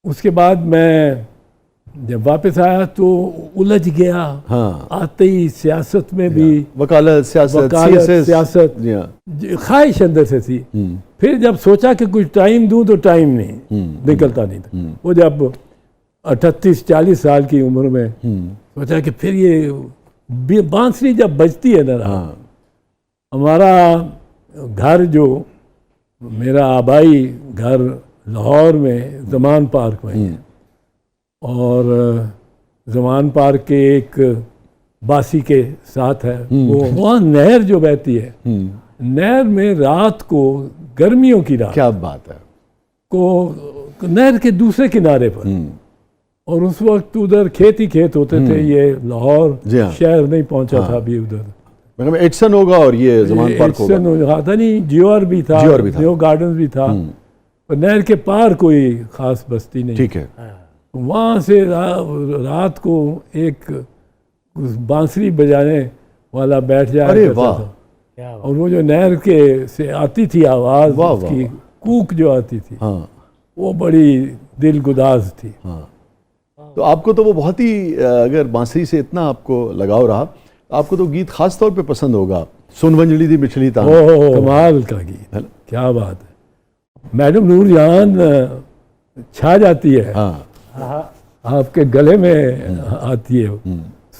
उसके बाद मैं जब वापस आया तो उलझ गया। हाँ, आते ही सियासत में भी वकालत, सियासत, सियासत ख्वाहिश अंदर से थी। फिर जब सोचा कि कुछ टाइम दूं तो टाइम नहीं निकलता नहीं था। वो जब 38-40 साल की उम्र में सोचा कि फिर ये बांसुरी जब बजती है ना, हमारा घर जो मेरा आबाई घर लाहौर में ज़मान पार्क में है, और ज़मान पार्क के एक बासी के साथ है, वो वहाँ नहर जो बहती है, नहर में रात को गर्मियों की रात, क्या बात है, को नहर के दूसरे किनारे पर, और उस वक्त उधर खेत ही खेत होते थे। ये लाहौर शहर नहीं पहुंचा था अभी उधर, मतलब एडसन होगा और ये ज़मान पार्क होगा, था नहीं, जियोर भी था, जियो गार्डन्स भी था, पर नहर के पार कोई खास बस्ती नहीं। ठीक है। वहाँ से रात को एक बांसुरी बजाने वाला बैठ जाया करता था, और वो जो नहर के से आती थी आवाज़, उसकी कूक जो आती थी, वो बड़ी दिल गुदाज थी। तो आपको तो वो बहुत ही, अगर बांसुरी से इतना आपको लगाव रहा, आपको तो गीत खास तौर पे पसंद होगा, सुन वंजली दी बिछली तान। कमाल का गीत, क्या बात है। मैडम नूरजहान छा जाती है, आपके गले में आती है,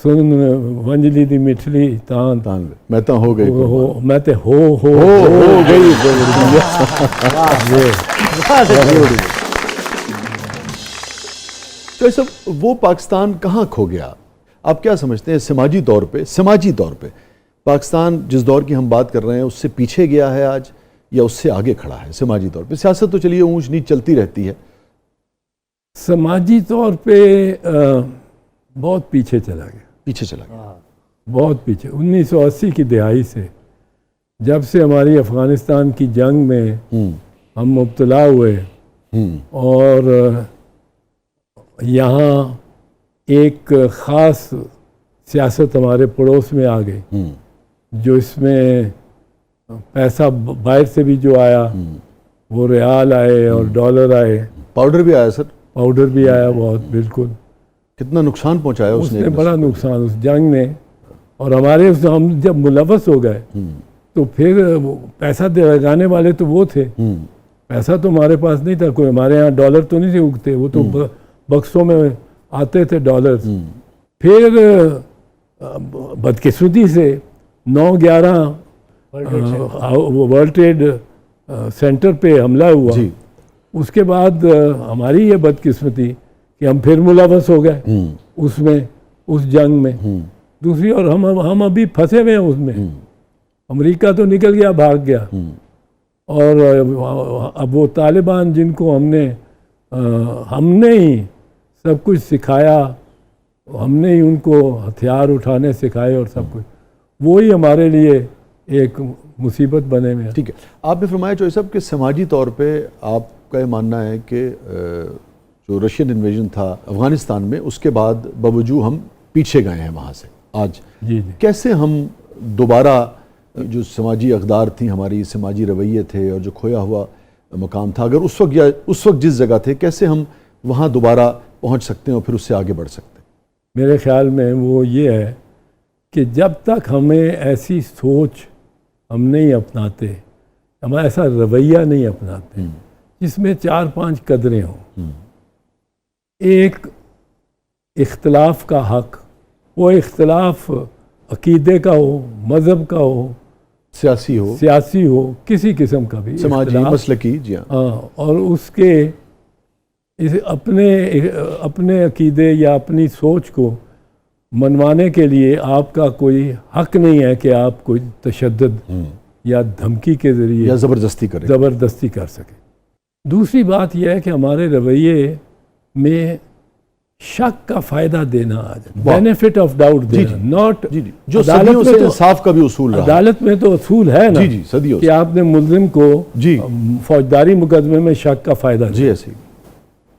सुन वंजली दी मिठली तान तान मैं तो हो गई, मैं तो हो गई। तो सब वो पाकिस्तान कहाँ खो गया? आप क्या समझते हैं समाजी तौर पे पाकिस्तान जिस दौर की हम बात कर रहे हैं उससे पीछे गया है आज, या उससे आगे खड़ा है समाजी तौर पे? सियासत तो चलिए ऊंच नीच चलती रहती है, समाजी तौर पे बहुत पीछे चला गया, बहुत पीछे। 1980 की दिहाई से, जब से हमारी अफगानिस्तान की जंग में हम मुब्तला हुए, और यहाँ एक ख़ास सियासत हमारे पड़ोस में आ गई, जो इसमें पैसा बाहर से भी जो आया, वो रियाल आए और डॉलर आए, पाउडर भी आया सर, पाउडर भी आया बहुत, बिल्कुल। कितना नुकसान पहुंचाया उसने बड़ा नुकसान उस जंग ने, और हमारे हम जब मुलव्वस हो गए तो फिर पैसा लगाने वाले तो वो थे, पैसा तो हमारे पास नहीं था कोई, हमारे यहाँ डॉलर तो नहीं थे उगते, वो तो बक्सों में आते थे डॉलर। फिर बदकिस्मती से 9/11 वर्ल्ड ट्रेड सेंटर पे हमला हुआ, उसके बाद हमारी ये बदकिस्मती कि हम फिर मुलव्वस हो गए उसमें, उस जंग में। दूसरी और हम अभी फंसे हुए हैं उसमें। अमेरिका तो निकल गया, भाग गया, और अब वो तालिबान जिनको हमने ही सब कुछ सिखाया, हमने ही उनको हथियार उठाने सिखाए और सब कुछ, वो ही हमारे लिए एक मुसीबत बने हुए हैं। ठीक है, आपने फरमाया चौधरी साहब कि समाजी तौर पे आपका ये मानना है कि जो रशियन इन्वेजन था अफगानिस्तान में, उसके बाद बावजूद हम पीछे गए हैं वहाँ से आज। जी। कैसे हम दोबारा जो समाजी अक़दार थी हमारी, समाजी रवैये थे और जो खोया हुआ मकाम था, अगर उस वक्त जिस जगह थे, कैसे हम वहाँ दोबारा पहुँच सकते हैं और फिर उससे आगे बढ़ सकते हैं? मेरे ख्याल में वो ये है कि जब तक हमें ऐसी सोच हम नहीं अपनाते, हम ऐसा रवैया नहीं अपनाते जिसमें 4-5 कदरें हों। एक इख्तलाफ का हक, वो इख्तलाफ अकीदे का हो, मज़हब का हो, सियासी हो, किसी किस्म का भी, समाजी मसलकी, जी हाँ, और उसके अपने अकीदे या अपनी सोच को मनवाने के लिए आपका कोई हक नहीं है कि आप कोई तशद्दुद या धमकी के ज़रिए या ज़बरदस्ती कर सके। दूसरी बात यह है कि हमारे रवैये में शक का फ़ायदा देना, बेनिफिट ऑफ डाउट देना, नॉट जो सदियों से इंसाफ का भी उसूल रहा। अदालत में तो उसूल है ना, सदियों कि आपने मुल्ज़िम को फौजदारी मुकदमे में शक का फ़ायदा दिया। ऐसे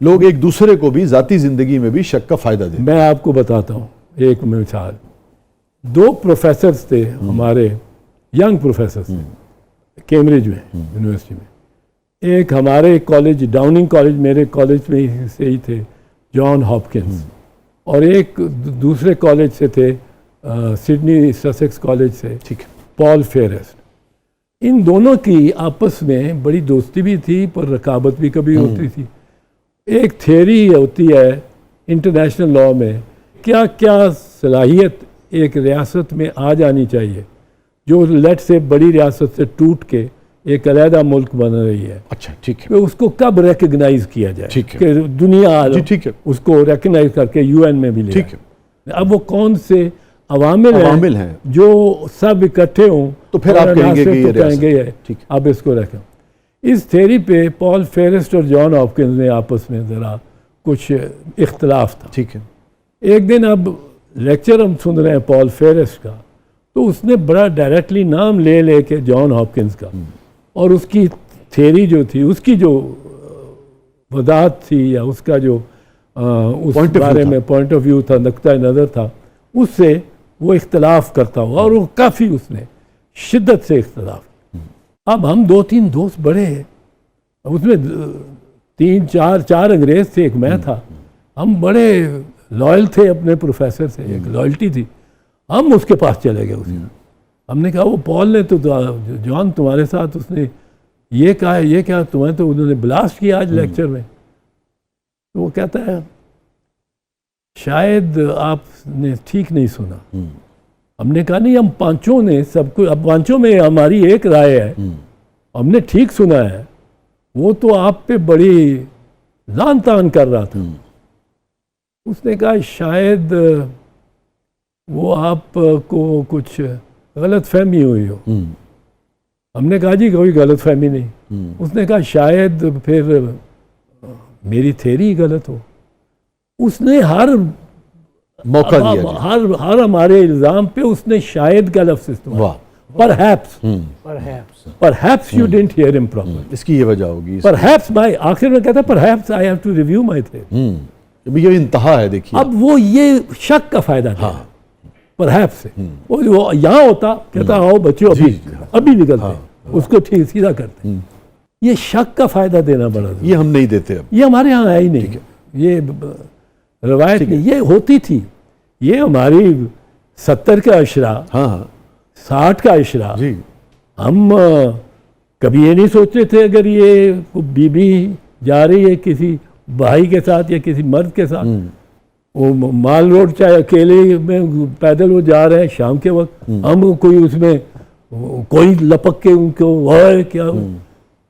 लोग एक दूसरे को भी ज़ाती ज़िंदगी में भी शक का फ़ायदा दें। मैं आपको बताता हूँ एक मिसाल। 2 प्रोफेसर्स थे हमारे, यंग प्रोफेसर्स, कैम्ब्रिज में यूनिवर्सिटी में। एक हमारे कॉलेज डाउनिंग कॉलेज मेरे कॉलेज में से ही थे जॉन हॉपकिंस, और एक दूसरे कॉलेज से थे सिडनी ससेक्स कॉलेज से ठीक है, पॉल फेरेस्ट। इन दोनों की आपस में बड़ी दोस्ती भी थी पर रकाबत भी कभी होती थी। एक थ्योरी होती है इंटरनेशनल लॉ में, क्या क्या सलाहियत एक रियासत में आ जानी चाहिए जो लेट से बड़ी रियासत से टूट के एक अलहदा मुल्क बन रही है। अच्छा ठीक है, तो उसको कब रिकग्नाइज किया जाए ठीक है। कि दुनिया जी ठीक है, उसको रिकग्नाइज करके यूएन में भी ले ठीक आए। है। अब वो कौन से अवामिल हैं जो सब इकट्ठे हों तो फिर आप और कहेंगे कि ये कहेंगे रियासत, है ठीक है। अब इसको रखें। इस थ्योरी पे पॉल फेरेस्ट और जॉन हॉपकिंस ने आपस में ज़रा कुछ इख्तलाफ था। ठीक है, एक दिन अब लेक्चर हम सुन रहे हैं पॉल फेरेस्ट का, तो उसने बड़ा डायरेक्टली नाम ले लेके जॉन हॉपकिंस का और उसकी थ्योरी जो थी, उसकी जो वजाहत थी या उसका जो उस बारे में पॉइंट ऑफ व्यू था, नुक्ता नज़र था, उससे वो इख्तलाफ करता हुआ, और वो काफ़ी उसने शिद्दत से इख्तलाफ। अब हम 2-3 दोस्त बड़े हैं, उसमें 3-4 अंग्रेज थे, एक मैं था। हम बड़े लॉयल थे अपने प्रोफेसर से, एक लॉयल्टी थी। हम उसके पास चले गए उसने, हमने कहा वो पॉल ने तो जॉन तुम्हारे साथ उसने ये कहा है, ये क्या तुम्हें तो उन्होंने ब्लास्ट किया आज लेक्चर में। तो वो कहता है शायद आपने ठीक नहीं सुना। हमने कहा नहीं, हम पांचों ने सबको, अब पांचों में हमारी एक राय है, हमने ठीक सुना है। वो तो आप पे बड़ी लान तान कर रहा था। उसने कहा शायद वो आपको कुछ गलत फहमी हुई हो। हमने कहा जी कोई गलत फहमी नहीं। उसने कहा शायद फिर मेरी थ्योरी गलत हो। उसने हर मौका दिया, हर हमारे इल्जाम पे उसने शायद का लफ्ज़ इस्तेमाल। वाह, perhaps you didn't hear him properly. इसकी ये वजह होगी। परहैप्स भाई आखिर में कहता है perhaps I have to review my theory. ये इंतहा है, देखिए। अब वो ये शक का फायदा था परहैप्स से। वो यहाँ होता कहता आओ बच्चों अभी निकलते, उसको ठीक सीधा करते। ये शक का फायदा देना बड़ा, ये हम नहीं देते अब। ये हमारे यहाँ है ही नहीं, ये रवायत नहीं, ये होती थी। ये हमारी 70 का अशरा, 60 का अशरा, हम कभी ये नहीं सोचते थे अगर ये बीबी जा रही है किसी भाई के साथ या किसी मर्द के साथ, वो माल रोड चाहे अकेले में पैदल वो जा रहे हैं शाम के वक्त, हम कोई उसमें कोई लपक के उनको है क्या,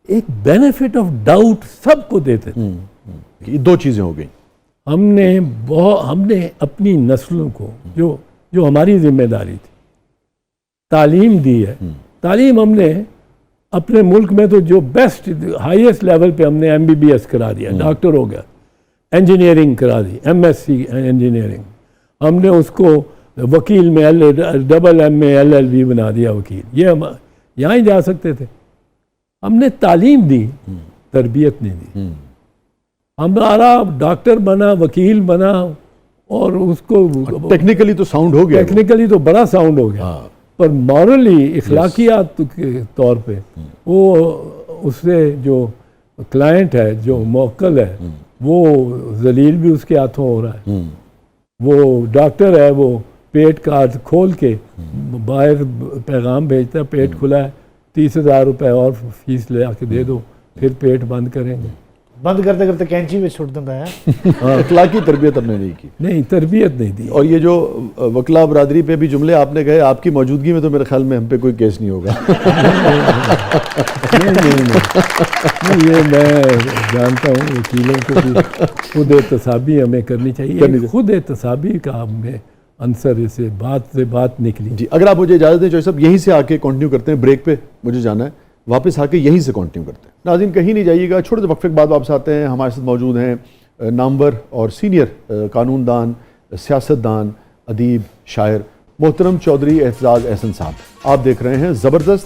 एक बेनिफिट ऑफ डाउट सबको देते थे। ये दो चीजें हो गई। हमने अपनी नस्लों को जो हमारी जिम्मेदारी थी तालीम दी है। तालीम हमने अपने मुल्क में तो जो बेस्ट हाईएस्ट लेवल पे हमने MBBS करा दिया, डॉक्टर हो गया, इंजीनियरिंग करा दी, MSc इंजीनियरिंग, हमने उसको वकील में MA LLB बना दिया वकील। ये हम यहाँ ही जा सकते थे। हमने तालीम दी, तरबियत नहीं दी। हमारा डॉक्टर बना, वकील बना, और उसको टेक्निकली तो साउंड हो गया, टेक्निकली तो बड़ा साउंड हो गया, पर मॉरली इखलाकियात के तौर पे वो उससे जो क्लाइंट है, जो मौक्कल है, वो जलील भी उसके हाथों हो रहा है। वो डॉक्टर है, वो पेट कार्ड खोल के बाहर पैगाम भेजता है, पेट खुला है, 30,000 रुपये और फीस ले आके दे दो, फिर पेट बंद करेंगे। बंद करते करते कैंची में छुट देता है। इखलाकी तरबियत हमने नहीं की, नहीं तरबियत नहीं दी। और ये जो वकला बरादरी पे भी जुमले आपने कहे, आपकी मौजूदगी में तो मेरे ख्याल में हम पे कोई केस नहीं होगा। नहीं, ये मैं जानता हूँ वकीलों को भी खुद एहतसाबी हमें करनी चाहिए। खुद एहतसाबी का हमें आंसर इसे बात से बात निकली। जी, अगर आप मुझे इजाज़त दें चौधरी साहब, यहीं से आके कंटिन्यू करते हैं। ब्रेक पे मुझे जाना है, वापस आके यहीं से कंटिन्यू करते हैं। नाज़रीन कहीं नहीं जाइएगा, छोटे से वक्फे के बाद वापस आते हैं। हमारे साथ मौजूद हैं नामवर और सीनियर कानूनदान, सियासतदान, अदीब, शायर मोहतरम चौधरी एहतजाज अहसन साहब। आप देख रहे हैं ज़बरदस्त